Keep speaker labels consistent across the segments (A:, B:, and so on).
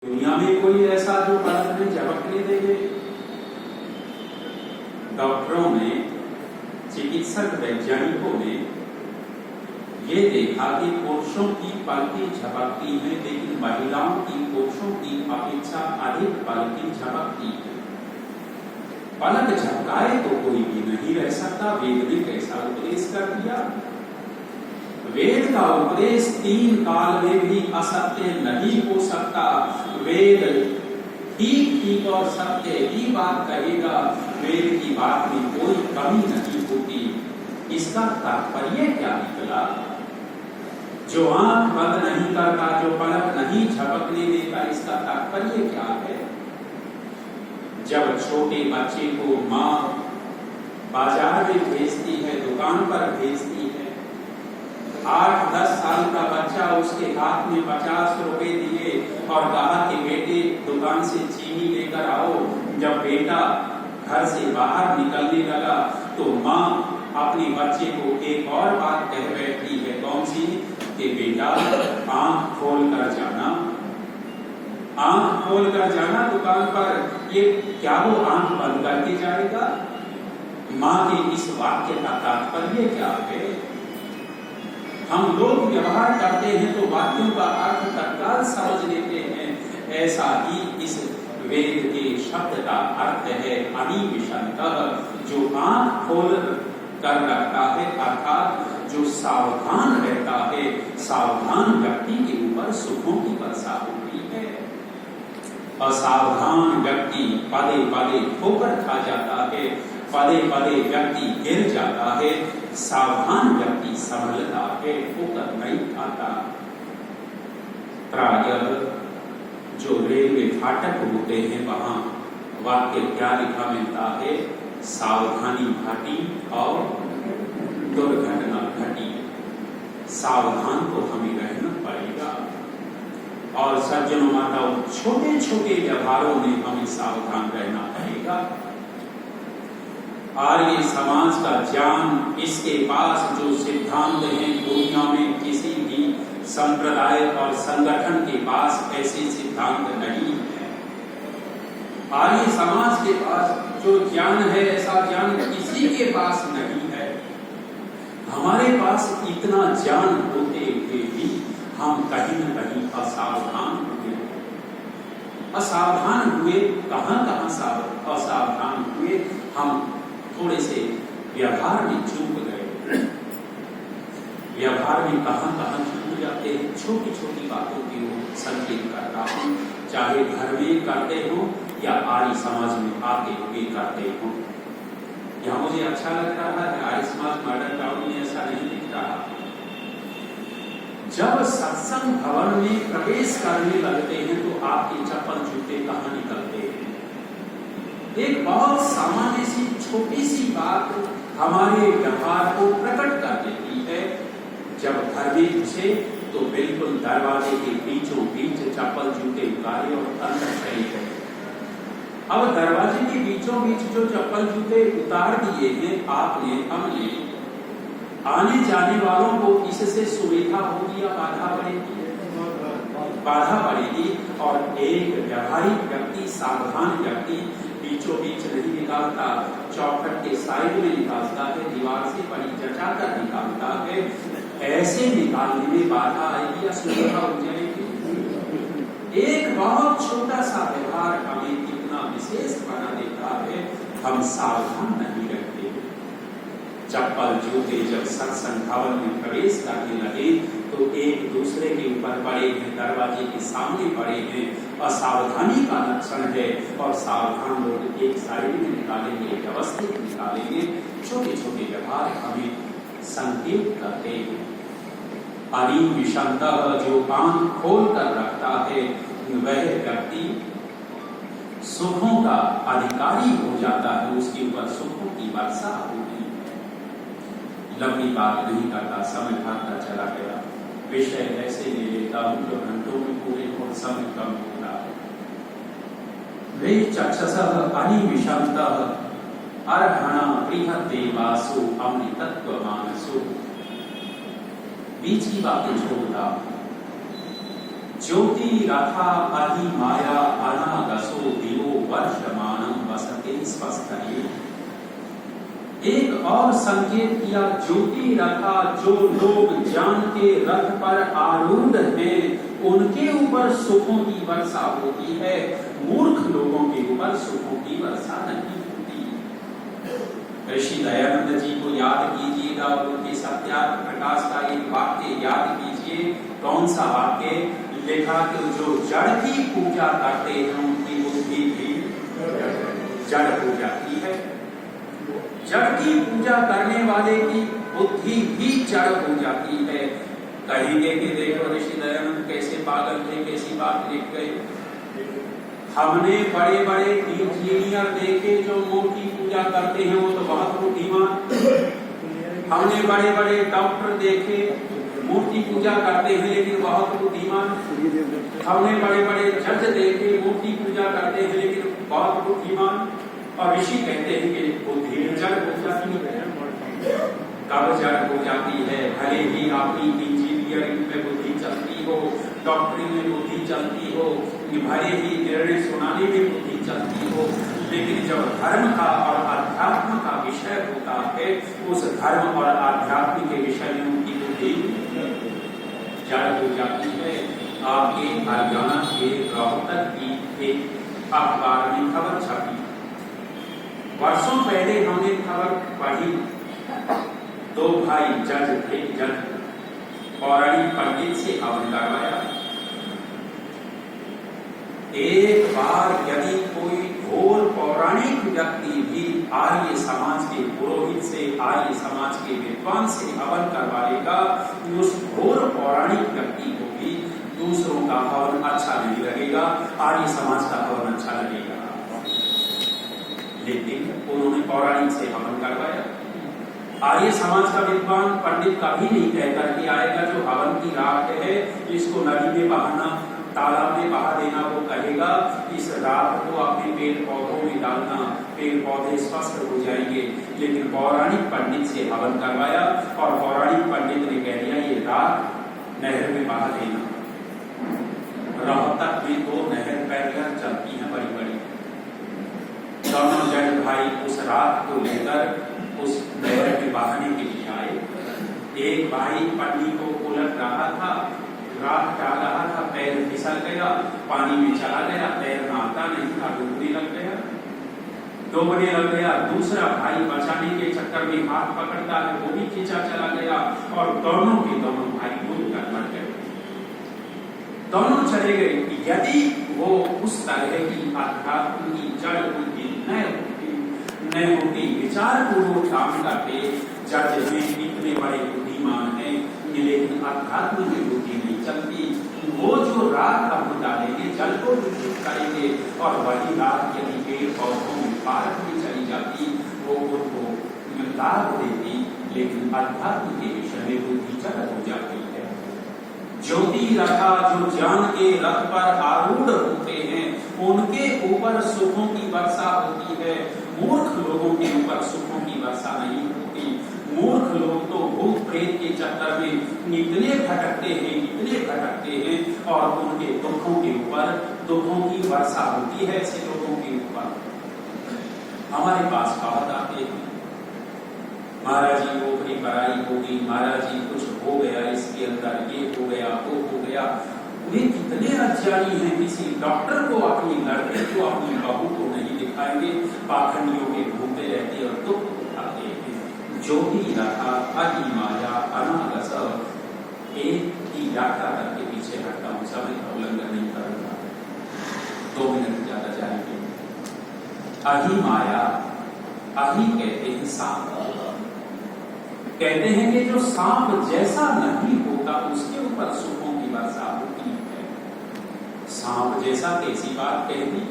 A: दुनिया में कोई ऐसा जो पलक में झपकने देंगे। डॉक्टरों ने, चिकित्सक वैज्ञानिकों ने ये देखा कि पुरुषों की पलकें झपकती हैं, लेकिन महिलाओं की पुरुषों की अपेक्षा अधिक पलकें झपकती हैं। पलक झपकाए तो कोई भी नहीं रह सकता। वेद ने कैसा उपदेश कर दिया। वेद का उपदेश 3 काल में भी असत्य नहीं हो सकता। वेद ठीक ठीक और सत्य ही बात कहेगा। वेद की बात में कोई कमी नहीं होती। इसका तात्पर्य क्या निकला? जो आंख बंद नहीं करता, जो पलक नहीं झपकने देता, इसका तात्पर्य क्या है? जब छोटे बच्चे को माँ बाजार में भेजती है, दुकान पर भेजती है, 8-10 साल का बच्चा, उसके हाथ में 50 रुपए दिए और कहा कि बेटे दुकान से चीनी लेकर आओ। जब बेटा घर से बाहर निकलने लगा तो माँ अपने बच्चे को एक और बात कह बैठी है। कौन सी? कि बेटा आंख खोल कर जाना, आंख खोल कर जाना दुकान पर। ये क्या वो आंख बंद करके जाएगा? माँ के इस वाक्य का तात्पर्य क्या है? हम लोग व्यवहार करते हैं तो वाक्यों का अर्थ तत्काल समझ लेते हैं। ऐसा ही इस वेद के शब्द का अर्थ है अनिविशन्तः, जो आंख खोल कर रखता है, अर्थात जो सावधान रहता है। सावधान व्यक्ति के ऊपर सुखों की वर्षा होती है। असावधान व्यक्ति पदे पदे ठोकर खा जाता है, पदे पदे व्यक्ति गिर जाता है। सावधान व्यक्ति संभलता है, ठोकर नहीं खाता। प्रायः जो रेलवे फाटक होते हैं वहां वाक्य क्या लिखा मिलता है? सावधानी घटी और दुर्घटना घटी। सावधान तो हमें रहना पड़ेगा। और सज्जनों माताओं, छोटे छोटे व्यवहारों में हमें सावधान रहना पड़ेगा। आर्य समाज का ज्ञान, इसके पास जो सिद्धांत हैं, दुनिया में किसी भी संप्रदाय और संगठन के पास ऐसे सिद्धांत नहीं है। आर्य समाज के पास जो ज्ञान है, ऐसा ज्ञान किसी के पास नहीं है। हमारे पास इतना ज्ञान होते हुए भी हम कहीं न कहीं असावधान हुए। असावधान हुए, कहां असावधान हुए? हम थोड़े से व्यवहार में चूक गए। व्यवहार में कहां चूक जाते हैं? छोटी छोटी बातों की ओर संकेत कर रहा हूं। चाहे घर में करते हो या आर्य समाज में आके हुए करते हो। यहाँ मुझे अच्छा लग रहा है, आर्य समाज मॉडर्न टाउन में ऐसा नहीं दिख रहा। जब सत्संग भवन में प्रवेश करने लगते हैं तो आपके चप्पल जूते कहाँ निकलते हैं? एक बहुत सामान्य सी छोटी सी बात हमारे व्यवहार को प्रकट कर देती है। जब घर में घुसे तो बिल्कुल दरवाजे के बीचों बीच चप्पल जूते उतारे और अंदर चले गए। अब दरवाजे के बीचों बीच जो चप्पल जूते उतार दिए हैं आपने, हमने, आने जाने वालों को इससे सुविधा होगी या बाधा पड़ेगी? बाधा पड़ेगी। और एक व्यवहारिक व्यक्ति, सावधान व्यक्ति बीचों बीच नहीं निकालता, चौखट के साइड में निकालता है, दीवार से पड़ी जचा कर निकालता है। ऐसे निकालने में बाधा आएगी या सुविधा हो जाएगी? एक बहुत छोटा सा व्यवहार हमें कितना विशेष बना देता है। हम सावधान नहीं रहते। चप्पल जूते जब सत्संग भवन में प्रवेश करने लगे तो एक दूसरे के ऊपर पड़े हैं, दरवाजे के सामने पड़े हैं। असावधानी का लक्षण है। और सावधान लोग एक साइड में निकालेंगे, व्यवस्थित निकालेंगे। छोटे छोटे व्यवहार हमें संकेत करते हैं। अनिविशन्तः, जो आंख खोल कर रखता है, वह व्यक्ति सुखों का अधिकारी हो जाता है। उसके ऊपर सुखों की वर्षा होती है। लंबी बात नहीं करता, समय भागता चला गया। विषय ऐसे ले लेता हूं जो घंटों में पूरे और समय कम होता है। वे चक्षसः अनिविशन्तः अर्हणा बृहत् देवासु अमृतत्व मानसु। बीच की बातें छोड़ता। ज्योति रथा अहि माया अनागसो दिवो वर्षमानम वसते स्वस्थये। एक और संकेत किया, ज्योति रथा, जो लोग ज्ञान के रथ पर आरूढ़ हैं उनके ऊपर सुखों की वर्षा होती है, मूर्ख लोगों के ऊपर सुखों की वर्षा नहीं होती। ऋषि दयानंद जी को याद कीजिएगा, उनके सत्यार्थ प्रकाश का एक वाक्य याद कीजिए। कौन सा वाक्य? लिखा कि जो जड़ की पूजा करते हैं उनकी बुद्धि भी जड़ हो जाती है। जड़ की पूजा करने वाले की बुद्धि भी जड़ हो जाती है। कहेंगे कि देखो ऋषि दयानंद कैसे पागल थे, कैसी बात लिख गए। हमने बड़े बड़े इंजीनियर देखे जो मूर्ति पूजा करते हैं, वो तो बहुत बुद्धिमान। हमने बड़े बड़े डॉक्टर देखे मूर्ति पूजा करते हैं लेकिन बहुत बुद्धिमान। हमने बड़े बड़े जज देखे मूर्ति पूजा करते हैं लेकिन बहुत बुद्धिमान। और ऋषि कहते हैं कि बुद्धि जड़ हो जाती है। कब जड़ हो जाती है? भले ही आपकी इंजीनियरिंग में बुद्धि चलती हो, डॉक्टरी में बुद्धि चलती हो, भले ही निर्णय सुनाने में बुद्धि चलती हो, लेकिन जब धर्म का और अध्यात्म का विषय होता है, उस धर्म और अध्यात्म के विषय में उनकी बुद्धि जड़ हो जाती है। आपके हरियाणा के रोहतक की एक अखबार में खबर छपी। वर्षों पहले हमने खबर पढ़ी, दो भाई जज थे, जज पौराणिक पंडित से हवन करवाया। एक बार यदि कोई घोर पौराणिक व्यक्ति भी आर्य समाज के पुरोहित से, आर्य समाज के विद्वान से हवन करवा लेगा, उस घोर पौराणिक व्यक्ति को भी दूसरों का हवन अच्छा नहीं लगेगा, आर्य समाज का हवन अच्छा लगेगा। लेकिन उन्होंने पौराणिक से हवन करवाया। आर्य समाज का विद्वान पंडित कभी नहीं कह करके आएगा जो हवन की राख है इसको नदी में बहाना, तालाब में बहा देना। वो कहेगा इस राख को अपने पेड़ पौधों में डालना, पेड़ पौधे स्वस्थ हो जाएंगे। लेकिन पौराणिक पंडित से हवन करवाया और पौराणिक पंडित ने कह दिया ये राख नहर में बहा देना। रोहतक में दो नहर पैदल चलती हैं बड़ी बड़ी। दोनों जज भाई उस राख को लेकर उस नहर में बहाने के लिए आए। एक भाई पन्नी को उलट रहा था, राख डाल रहा था, पैर फिसल गया, पानी में चला गया, तैरना आता नहीं था, डूबने लग गया। दूसरा भाई बचाने के चक्कर में हाथ पकड़ता है, वो भी खींचा चला गया और दोनों के दोनों भाई डूब कर मर गए। दोनों चले गए। यदि वो उस तरह की अध्यात्म की जड़ बुद्धि न होती, विचार पूर्वक काम करते, जज में इतने बड़े बुद्धिमान हैं लेकिन अध्यात्म की बुद्धि नहीं चलती, वो जो राख हम डालेंगे जल को दूषित करेंगे और वही राख यदि पेड़ पौधों में पार्क में चली जाती वो उनको लाभ देती, लेकिन अध्यात्म के विषय में बुद्धि जड़ हो जाती है। ज्योति रथा, जो ज्ञान के रथ पर आरूढ़ होते हैं उनके ऊपर सुखों की वर्षा होती है, मूर्ख लोगों के ऊपर सुखों की वर्षा नहीं होती। मूर्ख लोग तो भूत प्रेत के चक्कर में इतने भटकते हैं और उनके दुखों के ऊपर दुखों की वर्षा होती है। ऐसे लोगों के ऊपर हमारे पास बात आते हैं, महाराज जी नौकरी पढ़ाई होगी, महाराज जी कुछ हो गया, इसके अंदर ये हो गया, वो हो गया। वे कितने अज्ञानी हैं, किसी डॉक्टर को अपनी लड़के को, अपनी बहू को नहीं दिखाएंगे, पाखंडियों के घूमते रहते और दुख उठाते हैं। ज्योति रथा अहि माया अनागस, एक की व्याख्या करके पीछे हटता हूं, समय का उल्लंघन नहीं करूंगा, 2 मिनट ज्यादा जाएंगे। अहि माया, अहि कहते हैं सांप, कहते हैं कि जो सांप जैसा नहीं होता उसके ऊपर सुखों की वर्षा होती है। सांप जैसा कैसी बात कह दी?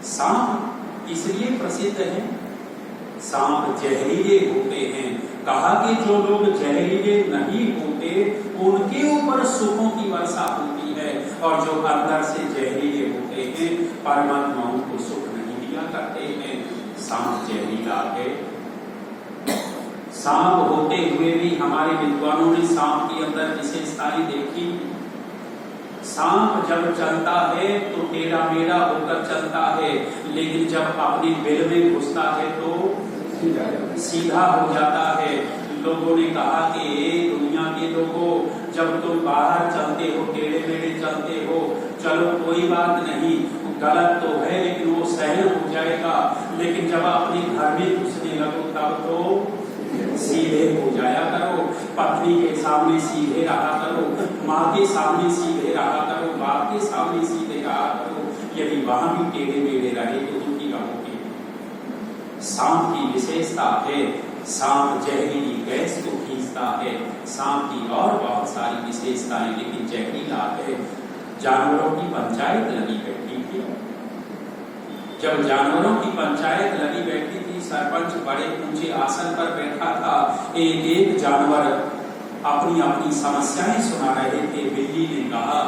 A: सांप इसलिए प्रसिद्ध है, सांप जहरीले होते हैं। कहा कि जो लोग जहरीले नहीं होते उनके ऊपर सुखों की वर्षा होती है, और जो अंदर से जहरीले होते हैं परमात्मा उनको सुख नहीं दिया करते हैं। सांप जहरीला है। सांप होते हुए भी हमारे विद्वानों ने सांप के अंदर विशेषताएं देखी। सांप जब चलता है तो टेढ़ा मेढ़ा होकर चलता है, लेकिन जब अपने बिल में घुसता है तो सीधा हो जाता है। लोगों ने कहा कि दुनिया के लोगों, जब तुम बाहर चलते हो टेढ़े मेढ़े चलते हो, चलो कोई बात नहीं, गलत तो है लेकिन वो सहन हो जाएगा, लेकिन जब अपने घर में घुसने लगो तब तो सीधे हो जाया करो। पत्नी के सामने सीधे रहा करो, माँ के सामने सीधे रहा करो, बाप के सामने सीधे रहा करो। यदि वहां भी टेढ़े मेढ़े रहे तो दुखी रहोगे। सांप की विशेषता है, सांप जहरीली गैस को खींचता है। सांप की और बहुत सारी विशेषताएं, लेकिन जहरीला है। जानवरों की पंचायत लगी बैठी थी। जब जानवरों की पंचायत लगी बैठी थी, सरपंच बड़े ऊंचे आसन पर बैठा था। एक एक जानवर अपनी अपनी समस्याएं सुना रहे थे। बिल्ली ने कहा,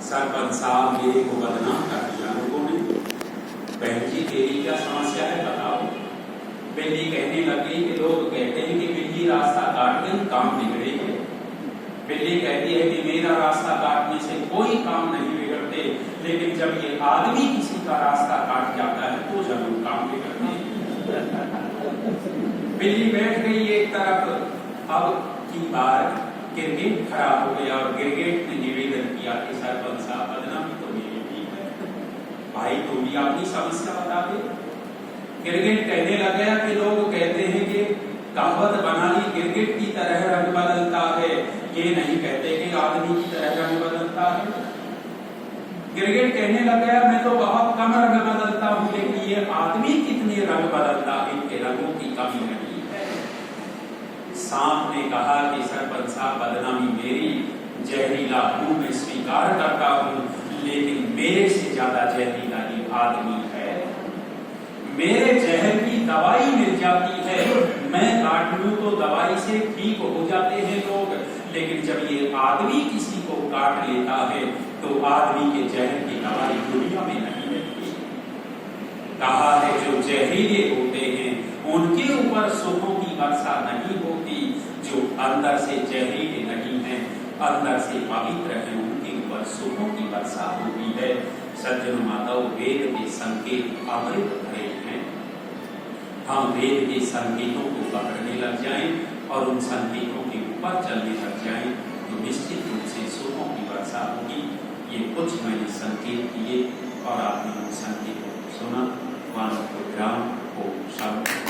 A: सरपंच साहब मेरे को बदनाम कर दिया लोगों ने। बहन जी तेरी क्या समस्या है बताओ। बिल्ली कहने लगी कि लोग कहते हैं कि बिल्ली रास्ता काट गई काम बिगड़ेंगे। बिल्ली कहती है कि मेरा रास्ता काटने से कोई काम नहीं बिगड़ते, लेकिन जब ये आदमी किसी का रास्ता काट जाता है तो जरूर काम बिगड़ते हैं। बिल्ली बैठ गई एक तरफ। अब की बार गिरगिट खड़ा हो गया और गिरगिट ने निवेदन किया कि सरपंच साहब बदनामी तो मेरी भी है, भाई तुम भी अपनी समस्या बता दे। गिरगिट कहने लगा कि लोग कहते हैं कि कहावत बना ली, गिरगिट की तरह रंग बदलता है, ये नहीं कहते कि आदमी की तरह रंग बदलता है। गिरगिट कहने लगा मैं तो बहुत कम रंग बदलता हूँ, लेकिन ये आदमी कितने रंग बदलता है, इनके रंगों की कमी नहीं है। सांप ने कहा कि सरपंच साहब बदनामी मेरी, जहरीला हूं मैं स्वीकार करता हूँ, लेकिन मेरे से ज्यादा जहरीला ये आदमी है। मेरे जहर की दवाई मिल जाती है, मैं काट लूं तो दवाई से ठीक हो जाते हैं लोग, लेकिन जब ये आदमी किसी को काट लेता है तो आदमी के जहर की दवाई दुनिया में नहीं मिलती। कहा है जो जहरीले होते हैं उनके ऊपर सुखों की वर्षा नहीं होती, जो अंदर से जहरीले नहीं हैं, अंदर से पवित्र हैं, उनके ऊपर सुखों की वर्षा होती है। सज्जन माताओं, वेद के संकेत अमृत भरे हैं। हम वेद के संकेतों को पकड़ने लग जाएं और उन संकेतों के ऊपर चलने लग जाएं तो निश्चित रूप से सुखों की वर्षा होगी। ये कुछ मैंने संकेत किए और आपने उन संकेतों को सुना। मानव को ग्राम को शांति